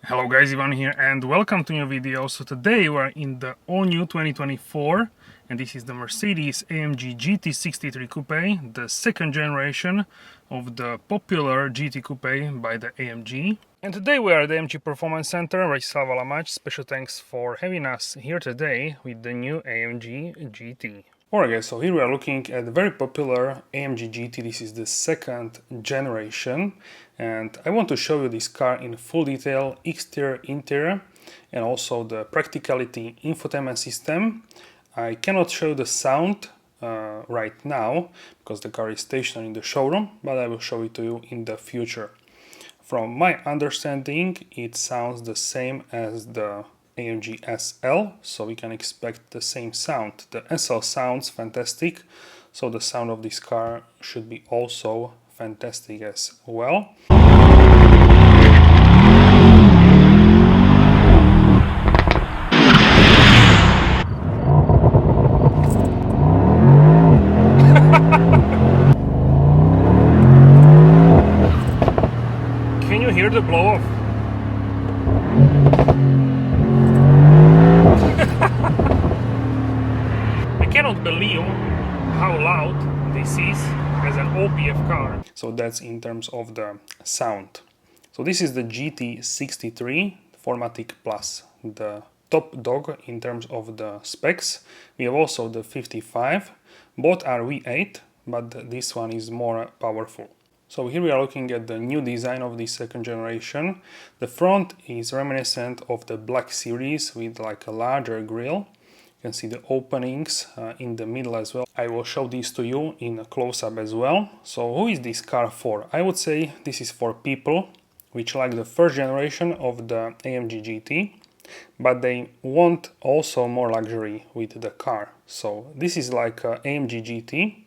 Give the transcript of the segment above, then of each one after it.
Hello guys, Ivan here and welcome to a new video. So today we're in the all-new 2024 and this is the Mercedes AMG GT 63 Coupe, the second generation of the popular GT Coupe by the AMG. And today we are at the AMG Performance Center, Bratislava-Lamač. Special thanks for having us here today with the new AMG GT. Alright guys, so here we are looking at the very popular AMG GT. This is the second generation and I want to show you this car in full detail, exterior, interior, and also the practicality infotainment system. I cannot show the sound right now because the car is stationed in the showroom, but I will show it to you in the future. From my understanding, it sounds the same as the AMG SL, so we can expect the same sound. The SL sounds fantastic, so the sound of this car should be also fantastic as well. Can you hear the blow off? I cannot believe how loud this is as an OPF car. So that's in terms of the sound. So this is the GT63 4MATIC Plus, the top dog in terms of the specs. We have also the 55. Both are V8, but this one is more powerful. So here we are looking at the new design of the second generation. The front is reminiscent of the Black Series with like a larger grille. You can see the openings in the middle as well. I will show these to you in a close-up as well. So who is this car for? I would say this is for people which like the first generation of the AMG GT, but they want also more luxury with the car. So this is like a AMG GT,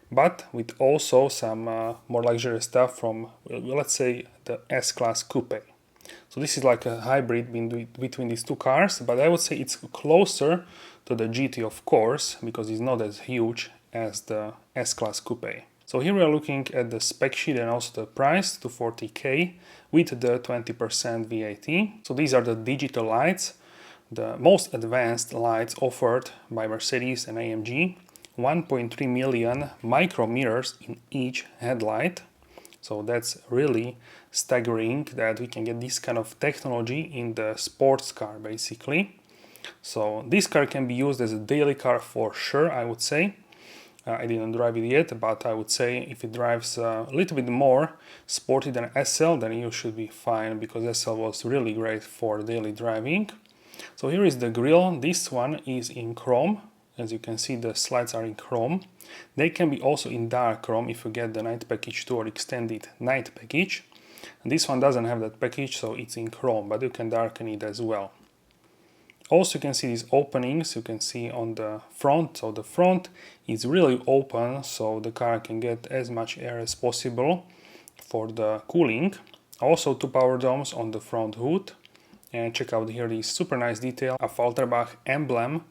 but with also some more luxurious stuff from, let's say, the S-Class Coupe. So this is like a hybrid between these two cars, but I would say it's closer to the GT, of course, because it's not as huge as the S-Class Coupe. So here we are looking at the spec sheet and also the price, 240k with the 20% VAT. So these are the digital lights, the most advanced lights offered by Mercedes and AMG. 1.3 million micro mirrors in each headlight. So that's really staggering that we can get this kind of technology in the sports car basically. So this car can be used as a daily car for sure, I would say. I didn't drive it yet, but I would say if it drives a little bit more sporty than SL, then you should be fine, because SL was really great for daily driving. So here is the grille. This one is in chrome. As you can see, the slides are in chrome. They can be also in dark chrome if you get the night package 2 or extended night package. And this one doesn't have that package, so it's in chrome, but you can darken it as well. Also, you can see these openings, you can see on the front. So the front is really open, so the car can get as much air as possible for the cooling. Also, two power domes on the front hood. And check out here this super nice detail, AFFALTERBACH emblem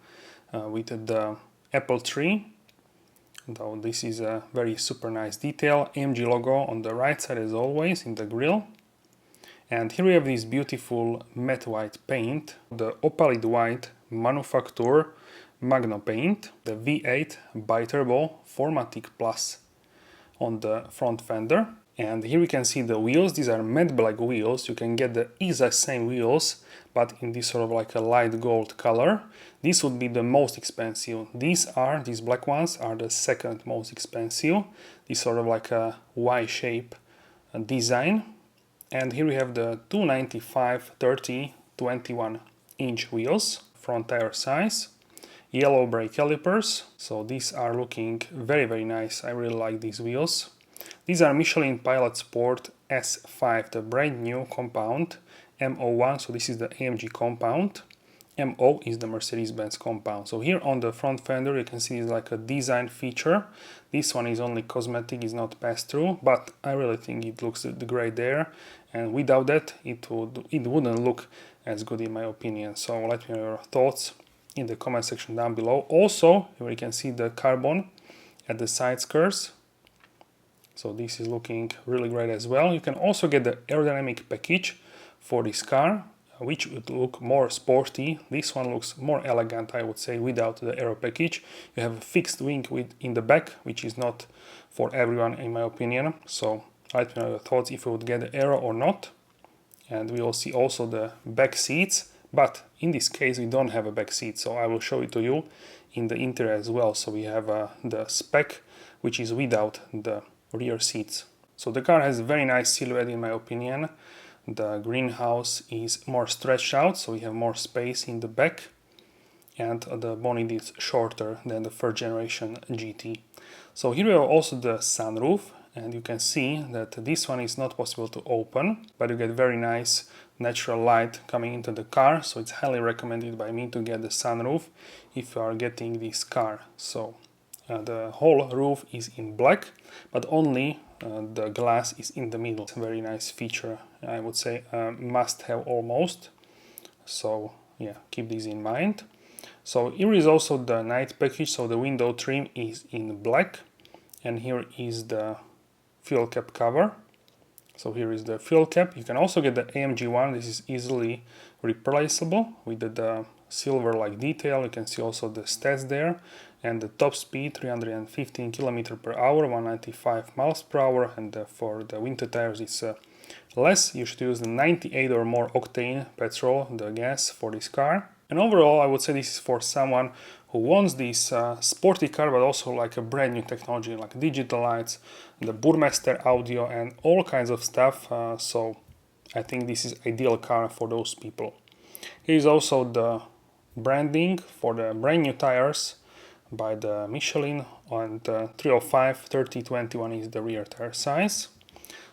with the apple tree. Though this is a very super nice detail. AMG logo on the right side as always in the grille. And here we have this beautiful matte white paint, the opalite white manufacture Magno paint, the V8 biturbo 4MATIC Plus on the front fender. And here we can see the wheels. These are matte black wheels. You can get the exact same wheels, but in this sort of like a light gold color. This would be the most expensive. These black ones are the second most expensive. This sort of like a Y shape design. And here we have the 295/30 21-inch wheels, front tire size, yellow brake calipers. So these are looking very, very nice. I really like these wheels. These are Michelin Pilot Sport S5, the brand new compound, MO1, so this is the AMG compound. MO is the Mercedes-Benz compound. So here on the front fender you can see it's like a design feature. This one is only cosmetic, is not pass-through, but I really think it looks great there, and without that it wouldn't look as good in my opinion. So let me know your thoughts in the comment section down below. Also, here you can see the carbon at the side skirts. So this is looking really great as well. You can also get the aerodynamic package for this car, which would look more sporty. This one looks more elegant, I would say, without the aero package. You have a fixed wing in the back, which is not for everyone in my opinion. So let me know your thoughts if you would get the aero or not. And we will see also the back seats, but in this case we don't have a back seat, so I will show it to you in the interior as well. So we have the spec, which is without the rear seats. So the car has a very nice silhouette in my opinion. The greenhouse is more stretched out, so we have more space in the back, and the bonnet is shorter than the first generation GT. So here we have also the sunroof, and you can see that this one is not possible to open, but you get very nice natural light coming into the car, so it's highly recommended by me to get the sunroof if you are getting this car. So the whole roof is in black, but only the glass is in the middle. It's a very nice feature, I would say, must have almost. So yeah, keep this in mind. So here is also the night package, so the window trim is in black, and here is the fuel cap cover. So here is the fuel cap. You can also get the AMG one. This is easily replaceable with the silver like detail. You can see also the stats there, and the top speed 315 km per hour, 195 miles per hour, and for the winter tires it's less. You should use the 98 or more octane petrol, the gas, for this car. And overall I would say this is for someone who wants this sporty car, but also like a brand new technology like digital lights, the Burmester audio and all kinds of stuff. So I think this is ideal car for those people. Here is also the branding for the brand new tires by the Michelin, and 305 3021 is the rear tire size.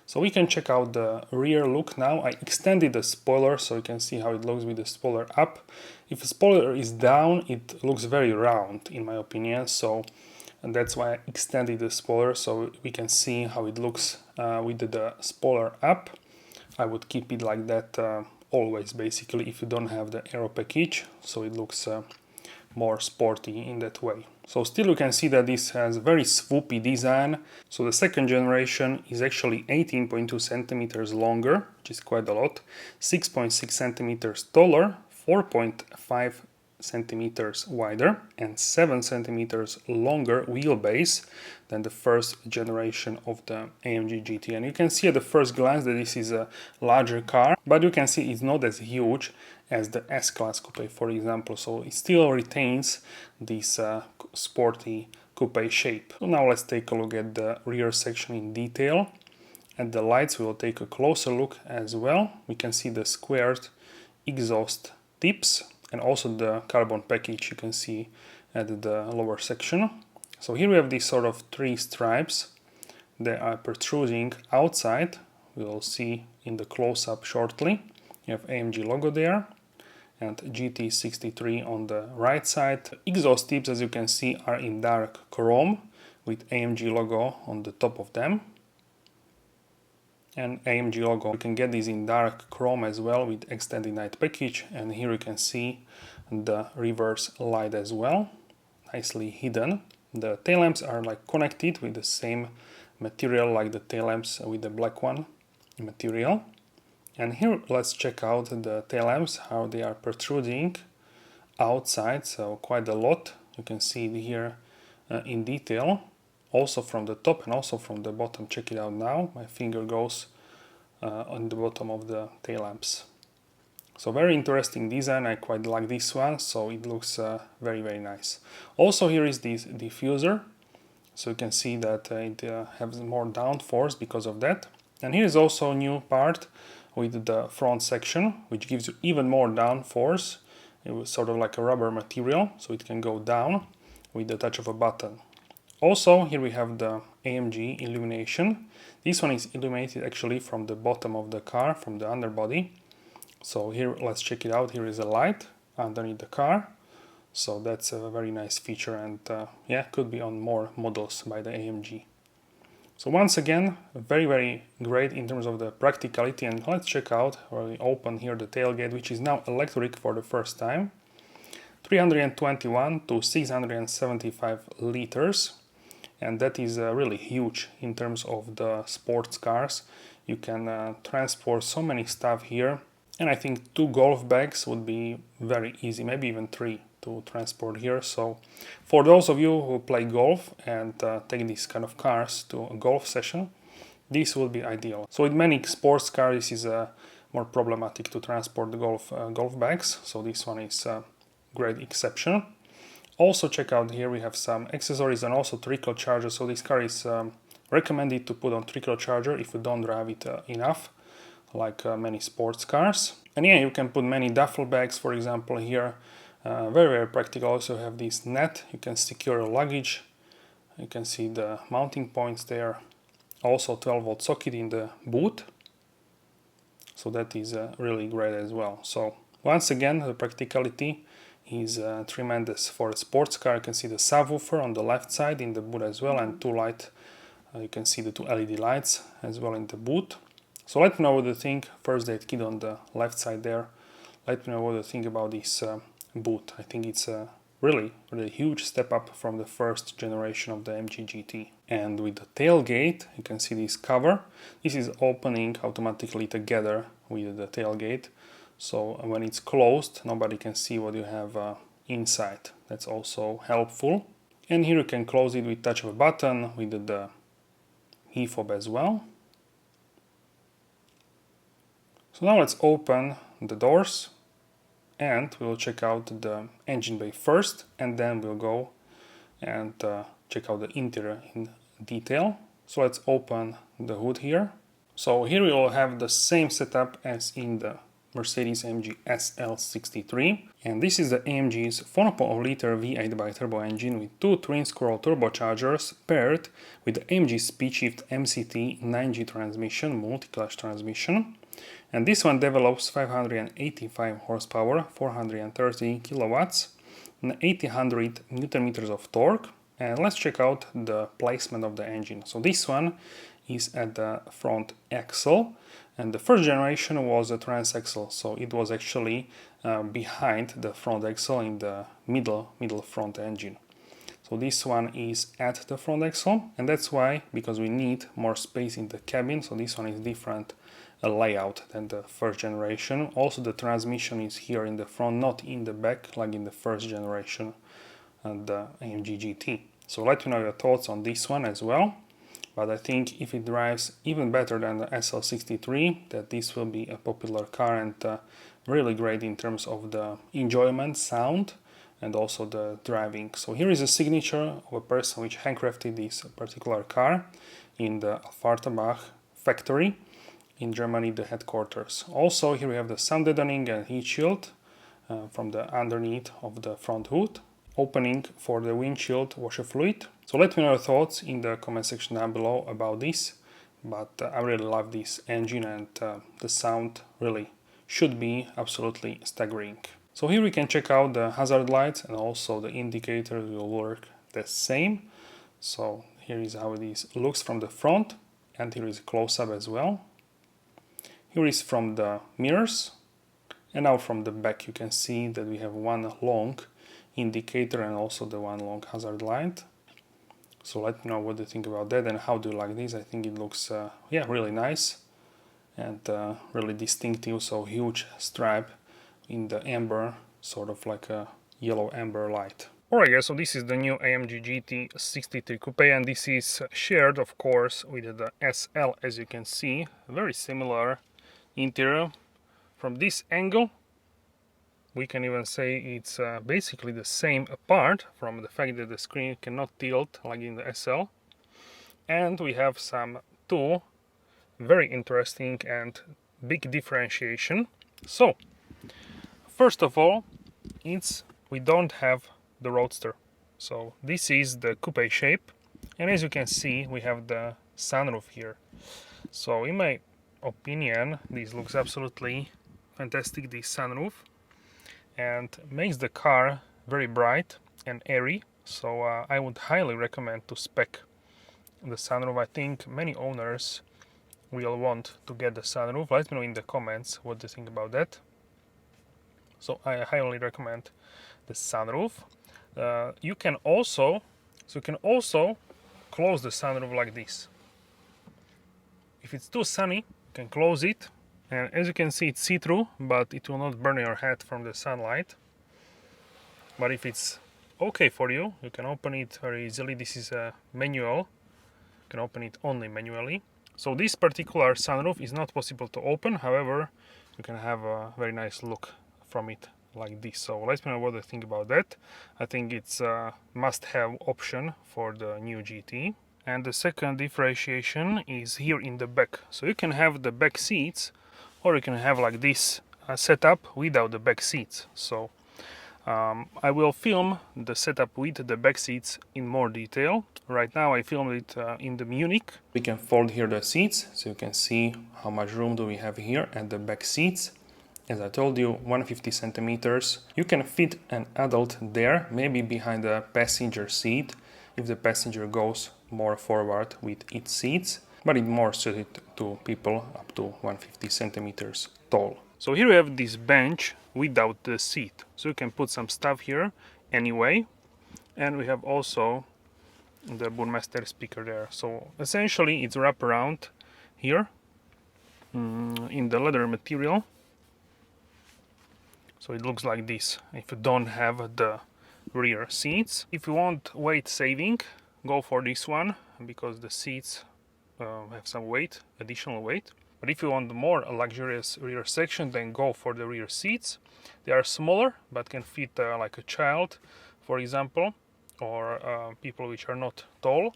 So we can check out the rear look now. I extended the spoiler so you can see how it looks with the spoiler up. If the spoiler is down, it looks very round in my opinion, so and that's why I extended the spoiler so we can see how it looks with the spoiler up. I would keep it like that always basically if you don't have the aero package, so it looks more sporty in that way. So still you can see that this has very swoopy design. So the second generation is actually 18.2 centimeters longer, which is quite a lot, 6.6 centimeters taller, 4.5 centimeters wider, and 7 centimeters longer wheelbase than the first generation of the AMG GT. And you can see at the first glance that this is a larger car, but you can see it's not as huge as the S-Class Coupe, for example, so it still retains this sporty coupe shape. So now let's take a look at the rear section in detail. At the lights we will take a closer look as well. We can see the squared exhaust tips and also the carbon package you can see at the lower section. So here we have these sort of three stripes. They are protruding outside. We will see in the close-up shortly. You have AMG logo there and GT63 on the right side. Exhaust tips, as you can see, are in dark chrome with AMG logo on the top of them. And AMG logo, you can get these in dark chrome as well with extended night package, and here you can see the reverse light as well, nicely hidden. The tail lamps are like connected with the same material like the tail lamps with the black one material. And here let's check out the tail lamps, how they are protruding outside, so quite a lot. You can see it here in detail, also from the top and also from the bottom. Check it out now. My finger goes on the bottom of the tail lamps. So very interesting design. I quite like this one, so it looks very nice. Also here is this diffuser, so you can see that it has more downforce because of that. And here is also a new part with the front section, which gives you even more downforce. It was sort of like a rubber material, so it can go down with the touch of a button. Also, here we have the AMG illumination. This one is illuminated actually from the bottom of the car, from the underbody. So here, let's check it out. Here is a light underneath the car. So that's a very nice feature, and yeah, could be on more models by the AMG. So once again, very great in terms of the practicality. And let's check out, where we open here the tailgate, which is now electric for the first time. 321 to 675 liters, and that is really huge in terms of the sports cars. You can transport so many stuff here. And I think 2 golf bags would be very easy, maybe even 3 to transport here. So for those of you who play golf and take these kind of cars to a golf session, this will be ideal. So with many sports cars, this is more problematic to transport the golf bags. So this one is a great exception. Also check out here, we have some accessories and also trickle charger. So this car is recommended to put on trickle charger if you don't drive it enough, like many sports cars. And yeah, you can put many duffel bags, for example, here. Very practical. Also have this net, you can secure your luggage. You can see the mounting points there. Also 12-volt socket in the boot. So that is really great as well. So once again, the practicality is tremendous for a sports car. You can see the subwoofer on the left side in the boot as well, and 2 lights. You can see the 2 LED lights as well in the boot. So let me know what you think. First aid kit on the left side there. Let me know what you think about this boot. I think it's a really huge step up from the first generation of the MG GT. And with the tailgate, you can see this cover. This is opening automatically together with the tailgate. So when it's closed, nobody can see what you have inside. That's also helpful. And here you can close it with touch of a button with the heat fob as well. So now let's open the doors and we'll check out the engine bay first, and then we'll go and check out the interior in detail. So let's open the hood here. So here we will have the same setup as in the Mercedes AMG SL63, and this is the AMG's 4.0-liter V8 bi-turbo engine with 2 twin-scroll turbochargers paired with the AMG SpeedShift MCT 9G transmission, multi-clutch transmission. And this one develops 585 horsepower, 430 kilowatts, and 1800 newton meters of torque. And let's check out the placement of the engine. So this one is at the front axle, and the first generation was a transaxle, so it was actually behind the front axle in the middle front engine. So this one is at the front axle, and that's why, because we need more space in the cabin, so this one is different layout than the first generation. Also the transmission is here in the front, not in the back like in the first generation and the AMG GT. So let me know your thoughts on this one as well. But I think if it drives even better than the SL63, that this will be a popular car and really great in terms of the enjoyment, sound, and also the driving. So here is a signature of a person which handcrafted this particular car in the AFFALTERBACH factory in Germany, the headquarters. Also here we have the sound deadening and heat shield from the underneath of the front hood. Opening for the windshield washer fluid. So let me know your thoughts in the comment section down below about this, but I really love this engine, and the sound really should be absolutely staggering. So here we can check out the hazard lights, and also the indicators will work the same. So here is how it looks from the front, and here is a close-up as well. Here is from the mirrors, and now from the back you can see that we have one long indicator and also the one long hazard light. So let me know what you think about that and how do you like this. I think it looks yeah, really nice and really distinctive. So huge stripe in the amber, sort of like a yellow amber light. Alright guys, so this is the new AMG GT 63 Coupe, and this is shared of course with the SL, as you can see. Very similar interior. From this angle we can even say it's basically the same, apart from the fact that the screen cannot tilt like in the SL. And we have some two very interesting and big differentiation. So first of all, we don't have the Roadster. So this is the coupe shape, and as you can see we have the sunroof here. So in my opinion this looks absolutely fantastic, this sunroof, and makes the car very bright and airy. So I would highly recommend to spec the sunroof. I think many owners will want to get the sunroof. Let me know in the comments what you think about that. So I highly recommend the sunroof. You can also close the sunroof like this. If it's too sunny, you can close it And as you can see, it's see-through, but it will not burn your head from the sunlight. But if it's okay for you, you can open it very easily. This is a manual. You can open it only manually. So this particular sunroof is not possible to open. However, you can have a very nice look from it like this. So let me know what you think about that. I think it's a must-have option for the new GT. And the second differentiation is here in the back. So you can have the back seats, or you can have like this setup without the back seats. So I will film the setup with the back seats in more detail. Right now I filmed it in the Munich. We can fold here the seats, so you can see how much room do we have here at the back seats. As I told you, 150 centimeters. You can fit an adult there, maybe behind the passenger seat, if the passenger goes more forward with its seats, but it's more suited to people up to 150 centimeters tall. So here we have this bench without the seat, so you can put some stuff here anyway, and we have also the Burmester speaker there. So essentially it's wrapped around here in the leather material, so it looks like this if you don't have the rear seats. If you want weight saving, go for this one, because the seats have some weight, additional weight. But if you want the more luxurious rear section, then go for the rear seats. They are smaller, but can fit like a child, for example, or people which are not tall.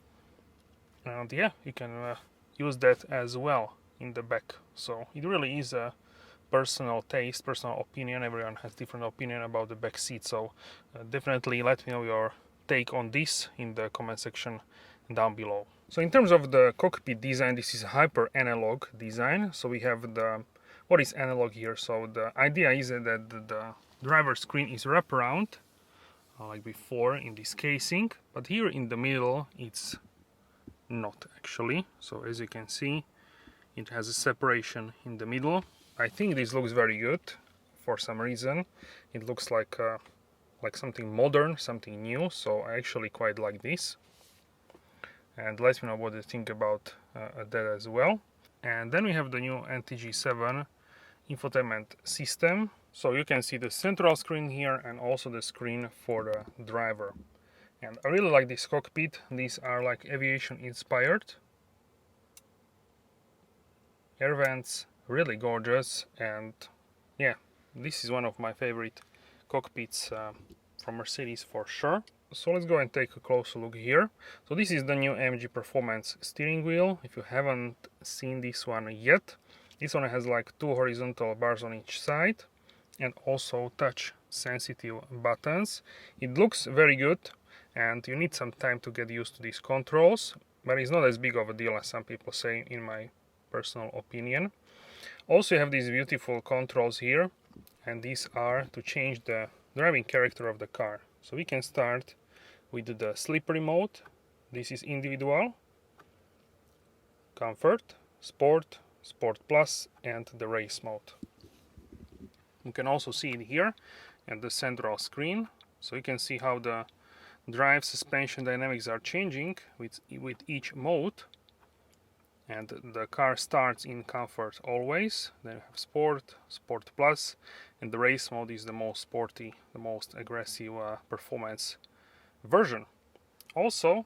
And yeah, you can use that as well in the back. So it really is a personal taste, personal opinion. Everyone has different opinion about the back seat. So definitely let me know your take on this in the comment section down below. So in terms of the cockpit design, this is hyper analog design. So we have the, what is analog here? So the idea is that the driver screen is wrapped around like before in this casing, but here in the middle it's not actually. So as you can see, it has a separation in the middle. I think this looks very good for some reason. It looks like something modern, something new, so I actually quite like this. And let me know what you think about that as well. And then we have the new NTG7 infotainment system. So you can see the central screen here and also the screen for the driver. And I really like this cockpit. These are like aviation inspired. Air vents, really gorgeous, and yeah, this is one of my favorite cockpits from Mercedes for sure. So let's go and take a closer look here. So this is the new AMG Performance steering wheel. If you haven't seen this one yet, this one has like 2 horizontal bars on each side and also touch sensitive buttons. It looks very good, and you need some time to get used to these controls, but it's not as big of a deal as some people say, in my personal opinion. Also you have these beautiful controls here, and these are to change the driving character of the car. So we can start with the slippery mode. This is individual, comfort, sport, sport plus, and the race mode. You can also see it here at the central screen. So you can see how the drive suspension dynamics are changing with each mode. And the car starts in comfort always. Then you have sport, sport plus, and the race mode is the most sporty, the most aggressive performance version. Also,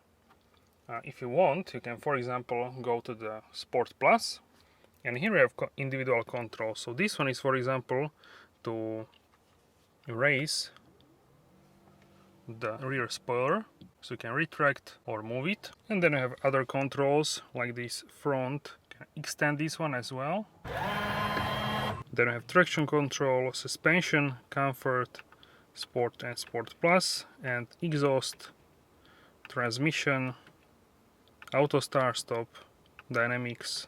if you want, you can, for example, go to the sport plus, and here we have individual control. So this one is, for example, to raise the rear spoiler, so you can retract or move it. And then we have other controls like this front, you can extend this one as well. Then we have traction control, suspension, comfort, sport and sport plus, and exhaust, transmission, auto start stop, dynamics,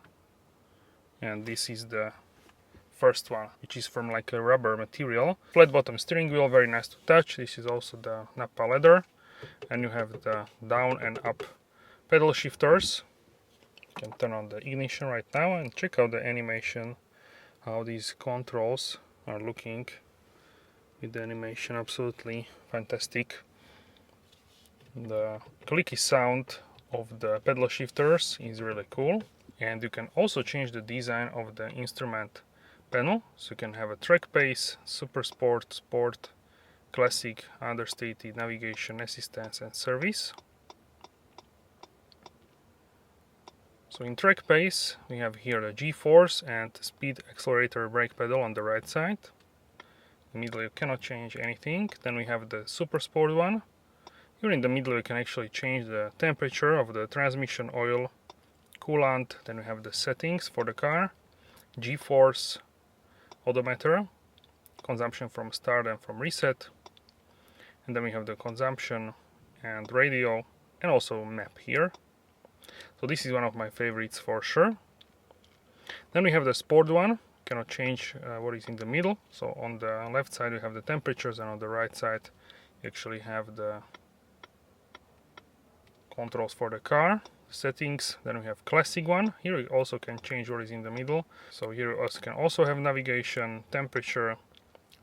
and this is the first one, which is from like a rubber material. Flat bottom steering wheel, very nice to touch. This is also the Nappa leather, and you have the down and up pedal shifters. You can turn on the ignition right now and check out the animation, how these controls are looking with the animation. Absolutely fantastic. The clicky sound of the pedal shifters is really cool, and you can also change the design of the instrument panel, so you can have a track pace, super sport, sport, classic, understated, navigation, assistance and service. So in track pace we have here the G-force and speed, accelerator, brake pedal on the right side. In the middle you cannot change anything. Then we have the super sport one. Here in the middle you can actually change the temperature of the transmission oil, coolant. Then we have the settings for the car, G-force, odometer, consumption from start and from reset. And then we have the consumption and radio and also map here. So this is one of my favorites for sure. Then we have the sport one. Cannot change what is in the middle. So on the left side we have the temperatures, and on the right side you actually have the controls for the car, settings. Then we have classic one. Here you also can change what is in the middle. So here you also can also have navigation, temperature,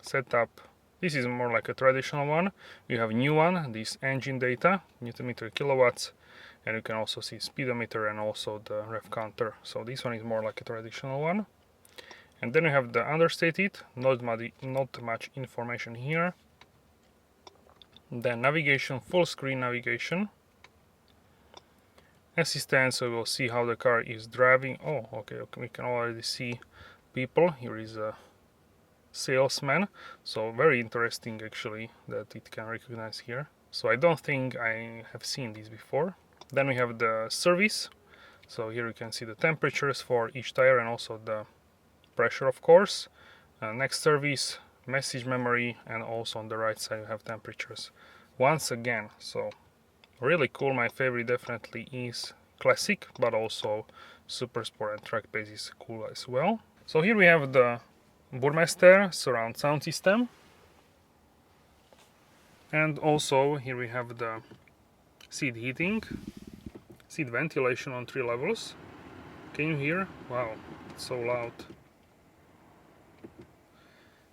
setup. This is more like a traditional one. You have new one, this engine data, Newton meter, kilowatts. And you can also see speedometer and also the rev counter. So this one is more like a traditional one. And then we have the understated, not much information here. Then navigation, full screen navigation. Assistance, so we'll see how the car is driving. Oh, okay, we can already see people. Here is a salesman. So very interesting actually that it can recognize here. So I don't think I have seen this before. Then we have the service, so here you can see the temperatures for each tire and also the pressure, of course. Next service, message memory, and also on the right side you have temperatures once again. So really cool. My favorite definitely is classic, but also super sport and track pace is cool as well. So here we have the Burmester surround sound system, and also here we have the seat heating, seat ventilation on 3 levels. Can you hear? Wow, it's so loud.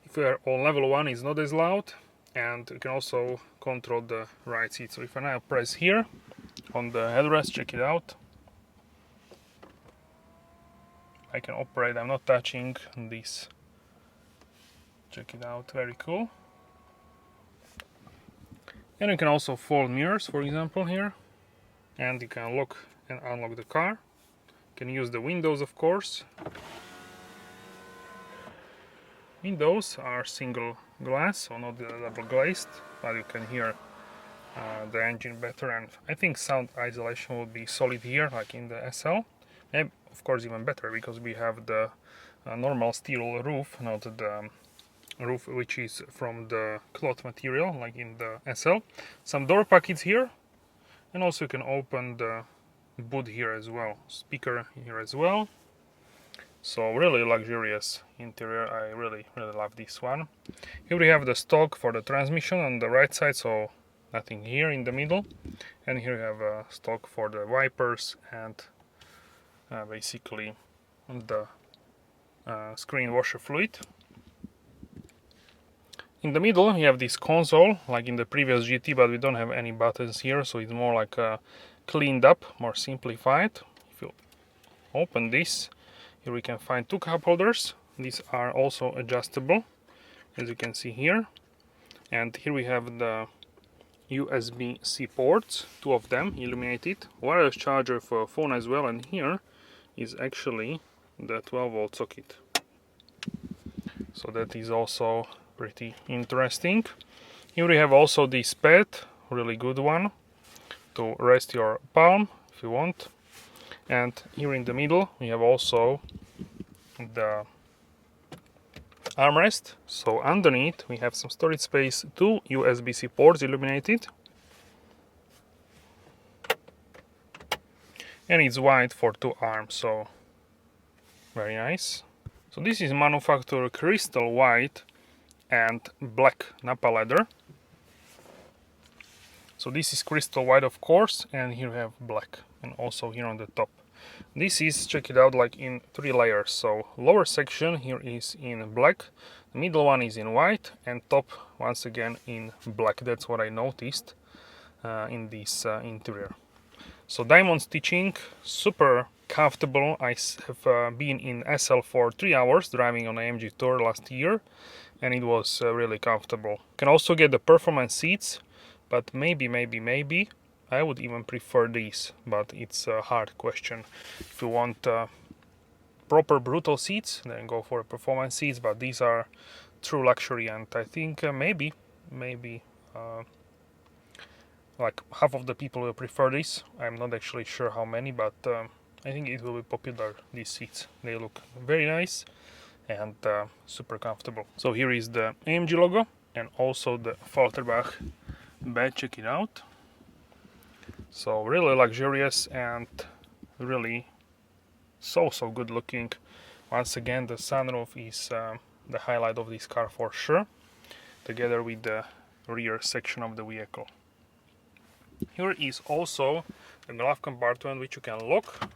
If we are on level 1, it's not as loud, and you can also control the right seat. So if I now press here on the headrest, check it out. I can operate, I'm not touching this. Check it out, very cool. And you can also fold mirrors, for example, here. And you can lock and unlock the car. You can use the windows, of course. Windows are single glass, so not double glazed, but you can hear the engine better. And I think sound isolation will be solid here, like in the SL. And of course even better, because we have the normal steel roof, not the roof which is from the cloth material like in the SL. Some door pockets here, and also you can open the boot here as well, speaker here as well. So really luxurious interior. I really love this one. Here we have the stock for the transmission on the right side, so nothing here in the middle. And here we have a stock for the wipers and basically the screen washer fluid. In the middle we have this console like in the previous GT, but we don't have any buttons here, so it's more like cleaned up, more simplified. If you open this, here we can find 2 cup holders. These are also adjustable, as you can see here. And here we have the USB-C ports, 2 of them illuminated, wireless charger for phone as well, and here is actually the 12-volt socket. So that is also pretty interesting. Here we have also this pad, really good one, to rest your palm if you want. And here in the middle we have also the armrest. So underneath we have some storage space, 2 USB-C ports illuminated. And it's wide for 2 arms, so very nice. So this is manufactured crystal white and black Napa leather. So this is crystal white, of course, and here we have black, and also here on the top. This is, check it out, like in 3 layers. So lower section here is in black, the middle one is in white, and top once again in black. That's what I noticed in this interior. So diamond stitching, super comfortable. I have been in SL for 3 hours driving on AMG Tour last year, and it was really comfortable. Can also get the performance seats, but maybe I would even prefer these, but it's a hard question. If you want proper brutal seats, then go for performance seats, but these are true luxury, and I think maybe like half of the people will prefer this. I'm not actually sure how many, but I think it will be popular, these seats. They look very nice and super comfortable. So here is the AMG logo and also the AFFALTERBACH badge. Check it out. So really luxurious and really so good looking. Once again, the sunroof is the highlight of this car for sure, together with the rear section of the vehicle. Here is also the glove compartment which you can lock,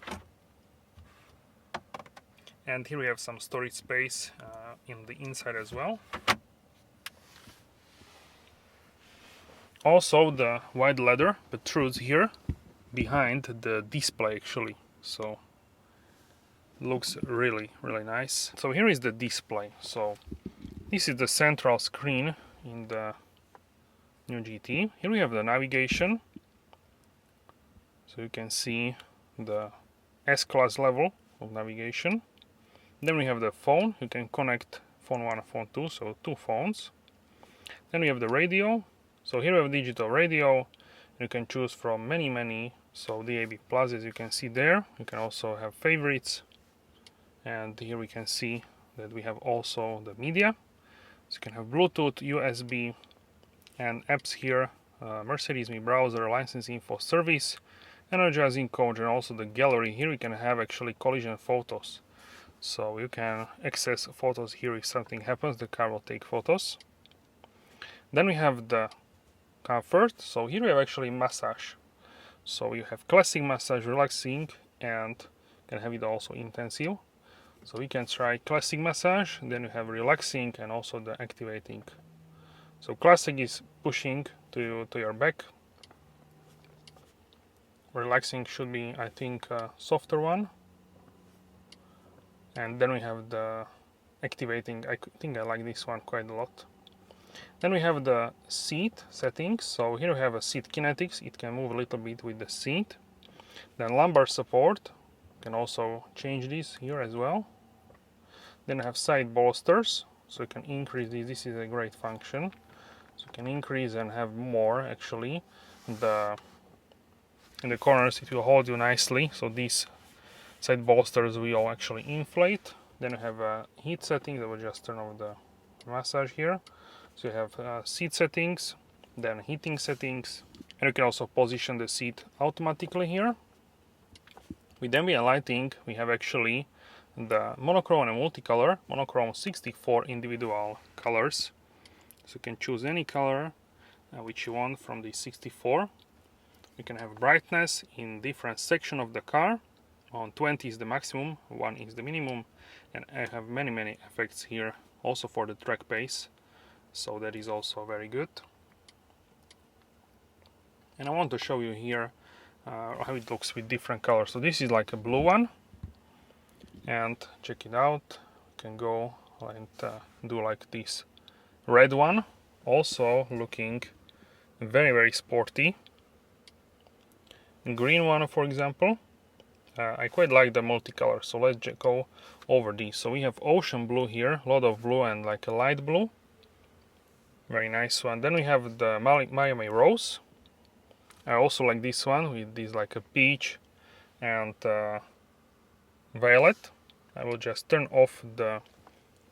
and here we have some storage space in the inside as well. Also the white leather protrudes here behind the display actually, so looks really nice. So here is the display. So this is the central screen in the new GT. Here we have the navigation, so you can see the S-Class level of navigation. Then we have the phone. You can connect phone 1 and phone 2, so 2 phones. Then we have the radio. So here we have digital radio. You can choose from many, so DAB+, as you can see there. You can also have favorites, and here we can see that we have also the media. So you can have Bluetooth, USB, and apps here. Mercedes Me Browser, License Info Service, Energizing Coach, and also the gallery. Here we can have actually collision photos. So you can access photos here. If something happens, the car will take photos. Then we have the comfort. So here we have actually massage. So you have classic massage, relaxing, and can have it also intensive. So we can try classic massage, then you have relaxing and also the activating. So classic is pushing to your back. Relaxing should be, I think, a softer one. And then we have the activating. I think I like this one quite a lot. Then we have the seat settings. So here we have a seat kinetics. It can move a little bit with the seat. Then lumbar support. You can also change this here as well. Then I have side bolsters, so you can increase this. This is a great function. So you can increase and have more actually. In the corners it will hold you nicely. So these side bolsters will actually inflate. Then you have a heat setting that will just turn off the massage here. So you have seat settings, then heating settings, and you can also position the seat automatically here. With ambient lighting, we have actually the monochrome and multicolor. Monochrome 64 individual colors, so you can choose any color which you want from the 64. You can have brightness in different section of the car. On 20 is the maximum, 1 is the minimum, and I have many effects here also for the track pace, so that is also very good. And I want to show you here how it looks with different colors. So this is like a blue one, and check it out, you can go and do like this red one, also looking very sporty. Green one, for example, I quite like the multicolor, so let's go over these. So we have ocean blue here, a lot of blue and like a light blue, very nice one. Then we have the Miami Rose. I also like this one with this like a peach and violet. I will just turn off the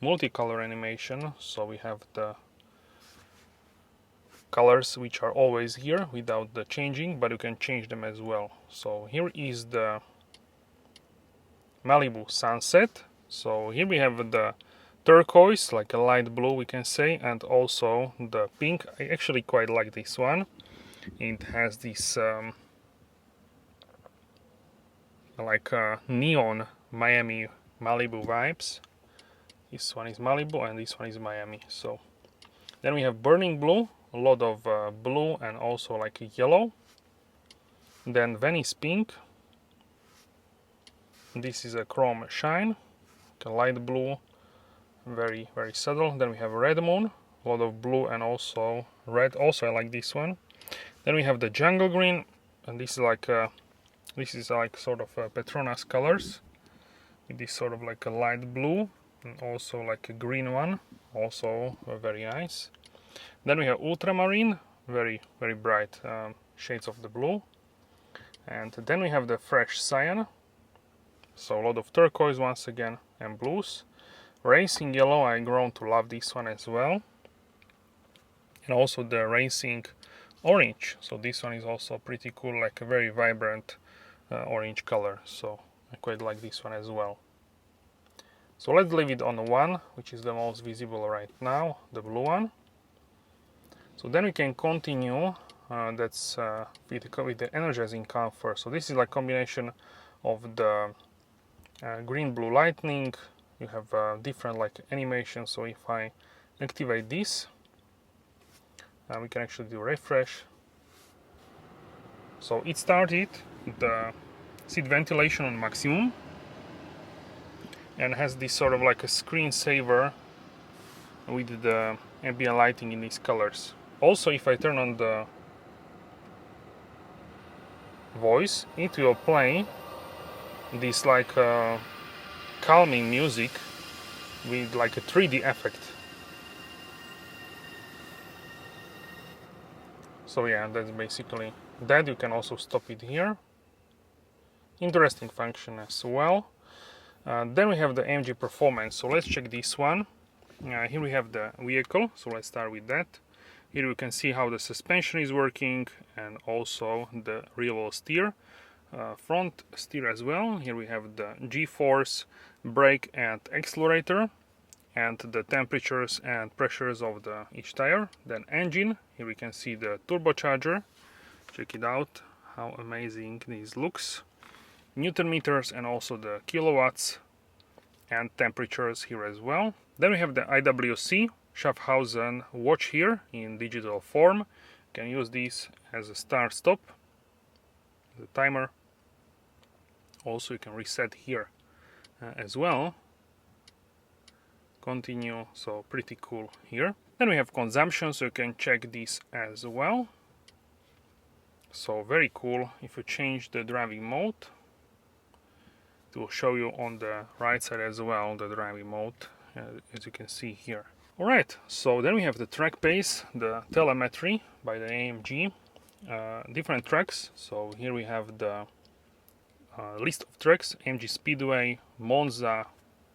multicolor animation, so we have the colors which are always here without the changing, but you can change them as well. So here is the Malibu Sunset. So here we have the turquoise, like a light blue we can say, and also the pink. I actually quite like this one. It has this like neon Miami Malibu vibes. This one is Malibu and this one is Miami. So then we have burning blue, a lot of blue and also like a yellow. Then Venice pink, This is a chrome shine, a light blue, very subtle. Then we have red moon, a lot of blue and also red. Also I like this one. Then we have the jungle green, and this is like sort of Petronas colors. It is sort of like a light blue and also like a green one, also very nice. Then we have ultramarine, very bright shades of the blue. And then we have the fresh cyan, so a lot of turquoise once again and blues. Racing yellow, I grown to love this one as well. And also the racing orange, so this one is also pretty cool, like a very vibrant orange color, so I quite like this one as well. So let's leave it on one, which is the most visible right now, the blue one. So then we can continue, that's with the energizing comfort. So this is like combination of the green blue lightning. You have different like animations, so if I activate this, we can actually do refresh. So it started the seat ventilation on maximum and has this sort of like a screensaver with the ambient lighting in these colors. Also, if I turn on the voice, it will play this like calming music with like a 3D effect. So yeah, that's basically that. You can also stop it here. Interesting function as well. Then we have the AMG performance, so let's check this one. Here we have the vehicle, so let's start with that. Here we can see how the suspension is working and also the rear steer, front steer as well. Here we have the G-force, brake and accelerator, and the temperatures and pressures of each tire. Then engine, here we can see the turbocharger. Check it out, how amazing this looks. Newton meters and also the kilowatts and temperatures here as well. Then we have the IWC Schaffhausen watch here in digital form. You can use this as a start stop, the timer. Also you can reset here as well. Continue, so pretty cool here. Then we have consumption, so you can check this as well. So very cool. If you change the driving mode, it will show you on the right side as well the driving mode, as you can see here. Alright, so then we have the track pace, the telemetry by the AMG, different tracks. So here we have the list of tracks: AMG Speedway, Monza,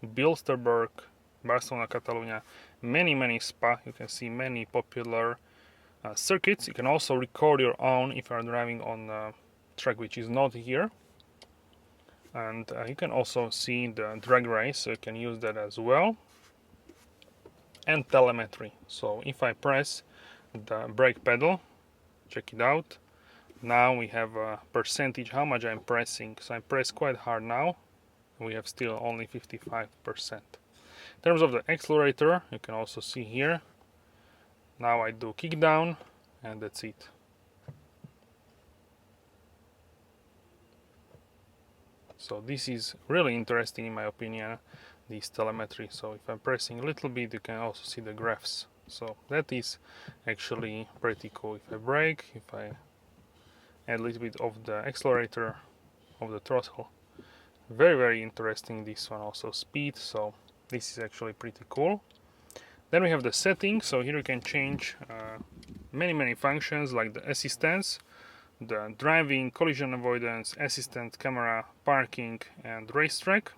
Bilsterberg, Barcelona, Catalunya, many Spa. You can see many popular circuits. You can also record your own if you are driving on a track which is not here. And you can also see the drag race, so you can use that as well. And telemetry. So if I press the brake pedal, check it out. Now we have a percentage how much I'm pressing. So I press quite hard now. We have still only 55%. In terms of the accelerator, you can also see here. Now I do kick down, and that's it. So this is really interesting in my opinion, this telemetry. So if I'm pressing a little bit, you can also see the graphs. So that is actually pretty cool. If I brake, if I add a little bit of the accelerator, of the throttle, very interesting. This one also speed, so this is actually pretty cool. Then we have the settings, so here you can change many functions like the assistance, the driving, collision avoidance, assistant, camera, parking and racetrack.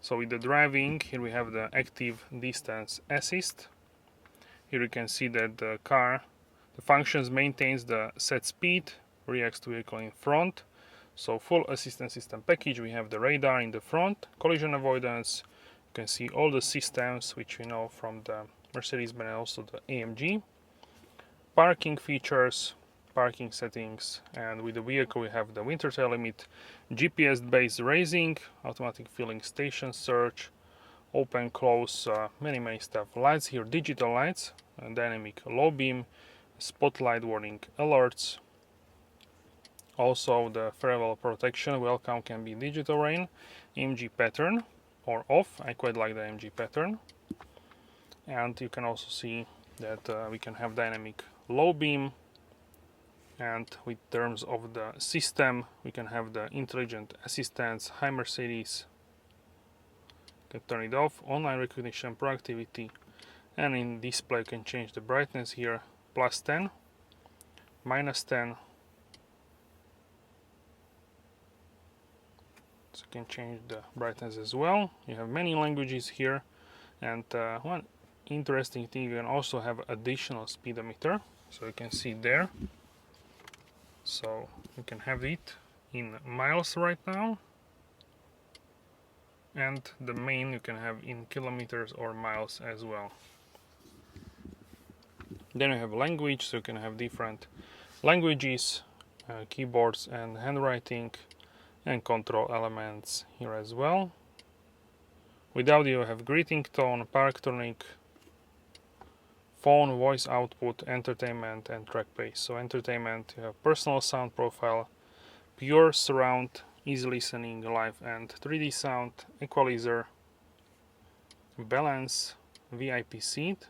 So with the driving, here we have the active distance assist. Here you can see that the car, the functions maintains the set speed, reacts to vehicle in front. So full assistance system package, we have the radar in the front, collision avoidance. You can see all the systems which we know from the Mercedes-Benz and also the AMG. Parking features, parking settings, and with the vehicle we have the winter tail limit, GPS based racing, automatic filling station search, open close, many stuff. Lights here, digital lights, dynamic low beam, spotlight warning alerts, Also the farewell protection, welcome can be digital rain, AMG pattern or off. I quite like the AMG pattern. And you can also see that we can have dynamic low beam, and with terms of the system we can have the intelligent assistance, high Mercedes, you can turn it off, online recognition, proactivity, and in display you can change the brightness here, +10, -10, so you can change the brightness as well. You have many languages here, and one interesting thing, you can also have additional speedometer, so you can see there. So you can have it in miles right now, and the main you can have in kilometers or miles as well. Then you have language, so you can have different languages, keyboards and handwriting, and control elements here as well. With audio you have greeting tone, parktonic, phone, voice output, entertainment, and track pace. So entertainment, you have personal sound profile, pure surround, easy listening, live and 3D sound, equalizer, balance, VIP seat,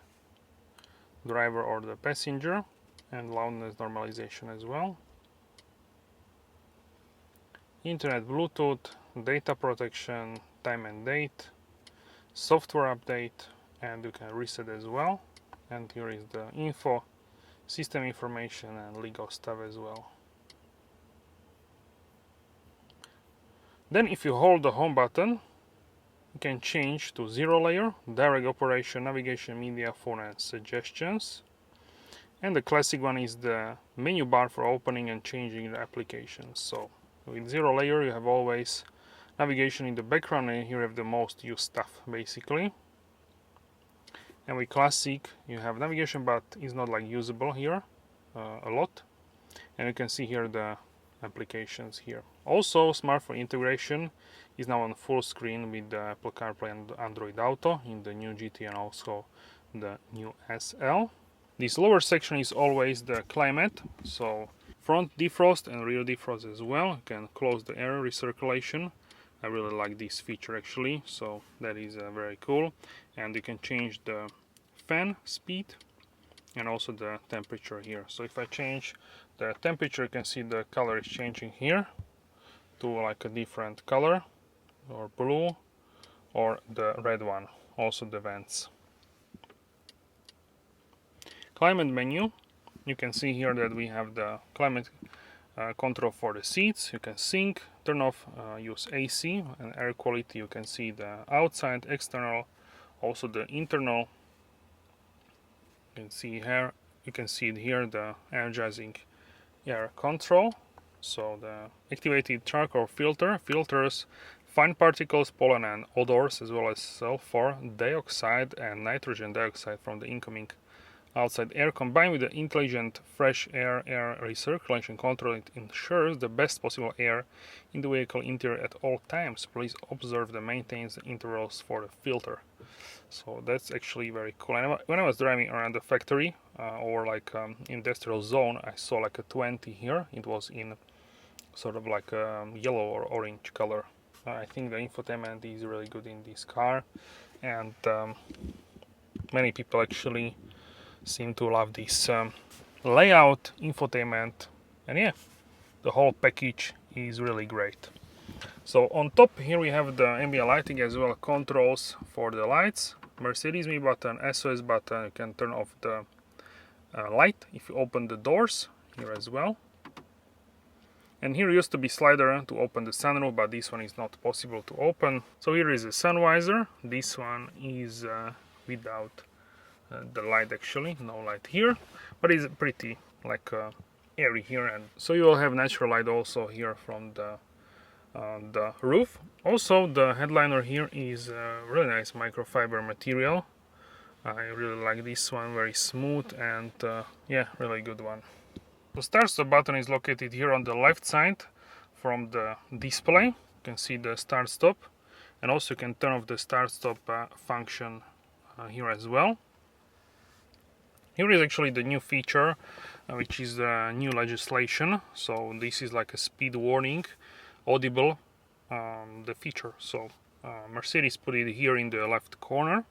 driver or the passenger, and loudness normalization as well. Internet, Bluetooth, data protection, time and date, software update, and you can reset as well. And here is the info, system information, and legal stuff as well. Then if you hold the home button, you can change to 0 layer, direct operation, navigation, media, phone, and suggestions. And the classic one is the menu bar for opening and changing the applications. So with 0 layer you have always navigation in the background, and here you have the most used stuff basically. And with classic you have navigation, but it's not like usable here a lot, and you can see here the applications here. Also smartphone integration is now on full screen with the Apple CarPlay and Android Auto in the new GT and also the new SL. This lower section is always the climate, so front defrost and rear defrost as well. You can close the air recirculation. I really like this feature actually, so that is very cool. And you can change the fan speed and also the temperature here. So if I change the temperature, you can see the color is changing here to like a different color, or blue, or the red one, also the vents. Climate menu, you can see here that we have the climate control for the seats. You can sync, turn off, use AC, and air quality. You can see the outside, external, also the internal. You can see here, you can see it here, the energizing air control. So the activated charcoal filter filters fine particles, pollen, and odors, as well as sulfur dioxide and nitrogen dioxide from the incoming outside air. Combined with the intelligent fresh air recirculation control, it ensures the best possible air in the vehicle interior at all times. Please observe the maintenance intervals for the filter. So that's actually very cool. And when I was driving around the factory or like industrial zone, I saw like a 20 here. It was in sort of like a yellow or orange color. I think the infotainment is really good in this car, and many people actually seem to love this layout, infotainment, and yeah, the whole package is really great. So on top here we have the ambient lighting as well, controls for the lights, Mercedes Me button, SOS button. You can turn off the light if you open the doors here as well. And here used to be slider to open the sunroof, but this one is not possible to open. So here is a sun visor. This one is without the light actually, no light here, but it's pretty like airy here. And so you will have natural light also here from the roof. Also the headliner here is really nice microfiber material. I really like this one, very smooth, and yeah, really good one. The start-stop button is located here on the left side from the display. You can see the start-stop, and also you can turn off the start-stop function here as well. Here is actually the new feature which is the new legislation. So this is like a speed warning, audible, the feature. So Mercedes put it here in the left corner.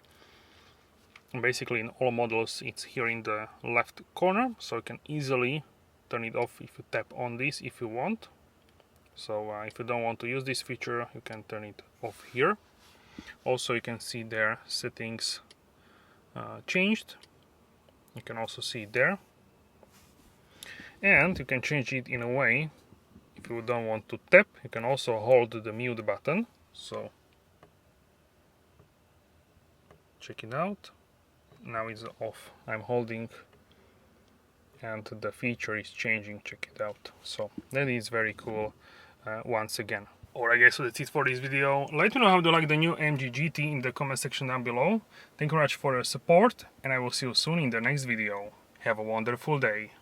And basically in all models it's here in the left corner, so you can easily turn it off if you tap on this if you want. So if you don't want to use this feature, you can turn it off here. Also you can see their settings changed. You can also see it there. And you can change it in a way, if you don't want to tap, you can also hold the mute button. So check it out. Now it's off. I'm holding and the feature is changing. Check it out. So that is very cool once again. Alright guys, so that's it for this video. Let me know how you like the new AMG GT in the comment section down below. Thank you very much for your support and I will see you soon in the next video. Have a wonderful day.